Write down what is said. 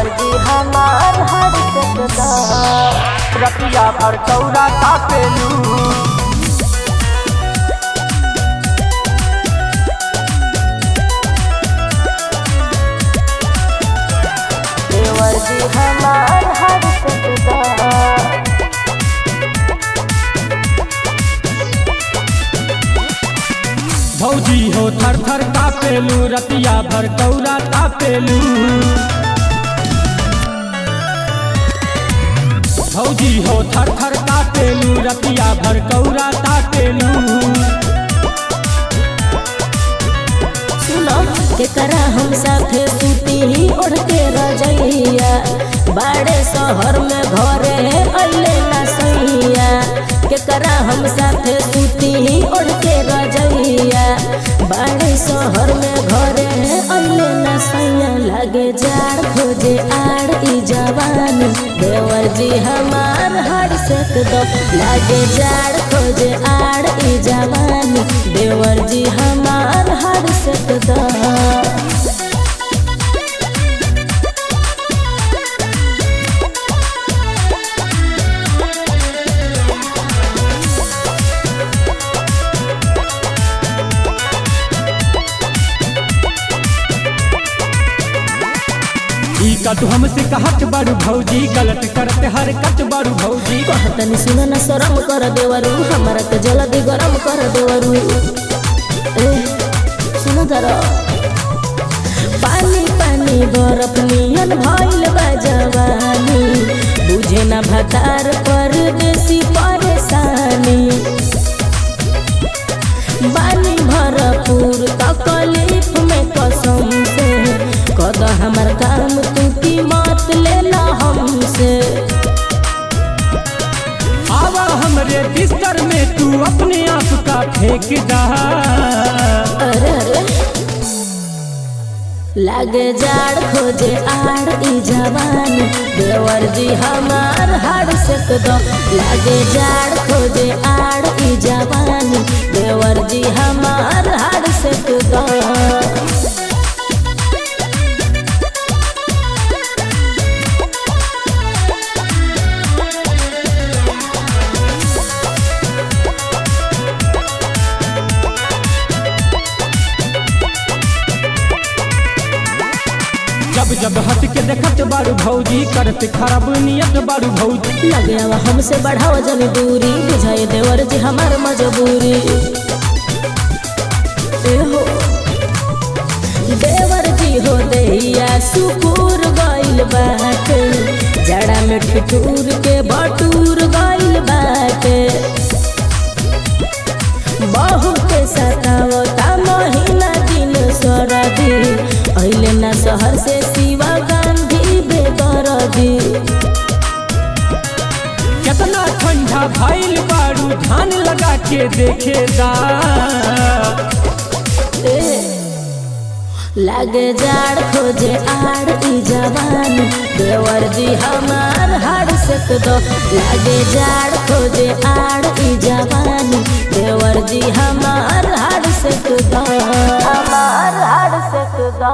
देवर जी हमार हर सकदा रतिया भर चौरा तापेलू। देवर जी हमार हर सकदा भौजी हो थर थर तापेलू रतिया भर कौरा तापेलू। भौजी हो थर थर तापेलू रतिया भर कौरा तापेलू। सुनो केकरा हम साथे सूती ही ओढ़ के रजैया बाड़े शहर में घरे अइले ना सैया। केकरा हम साथे सूती ही ओढ़ के रजैया बाड़े शहर में घरे अइले ना सैया। लागे जाड़ खोजे आड़ ई जवानी देवर जी हमार हर सकदा। लागे जाड़ खोजे आड़ ई जवानी देवर जी हमार हर सकदा। तू हमसे कहत बारू भौजी गलत करते हरकत बारू भौजी। कहतनी सुनो न शरम कर देवरू हमारा के जल्दी गरम कर देवरू। सुनो जरा पानी पानी बरफ नियन भइल बा जवानी बुझे ना भतार परदेसी परेशानी। बानी भरपूर तकलीफ में कसम से कद हमार काम तू की मत लेला हमसे। आवा हमरे बिस्तर में तू अपने आप का फेंक दा। अरे अरे लागे जाड़ खोजे आड़ ई जवानी देवर जी हमार हाड़ सकदा। लागे जाड़ खोजे आड़ ई जवानी देवर जी हमार हाड़ सकदा। जब जब हट के देखत बारू भौजी करते खराब नियत बारू भौजी। लगे आवा हमसे बढ़ाओ जनी दूरी बुझाए देवर जी हमार मजबूरी। हो देवर जी हो दैया सुकूर गइल बाटे जड़ा में ठिठूर के बटूर गइल बाटे। बहुत सतावता महीना दिन सरदी अइले ना शहर से शिवा गांधी बेदरदी। कितना ठंडा भइल बारू ध्यान लगा के देखे दा। लागे जाड़ खोजे आड़ ई जवानी देवर जी हमार हाड़ सकदा। लागे जाड़ खोजे आड़ ई जवानी देवर जी हमार हाड़ सकदा। हमार हर सकदा।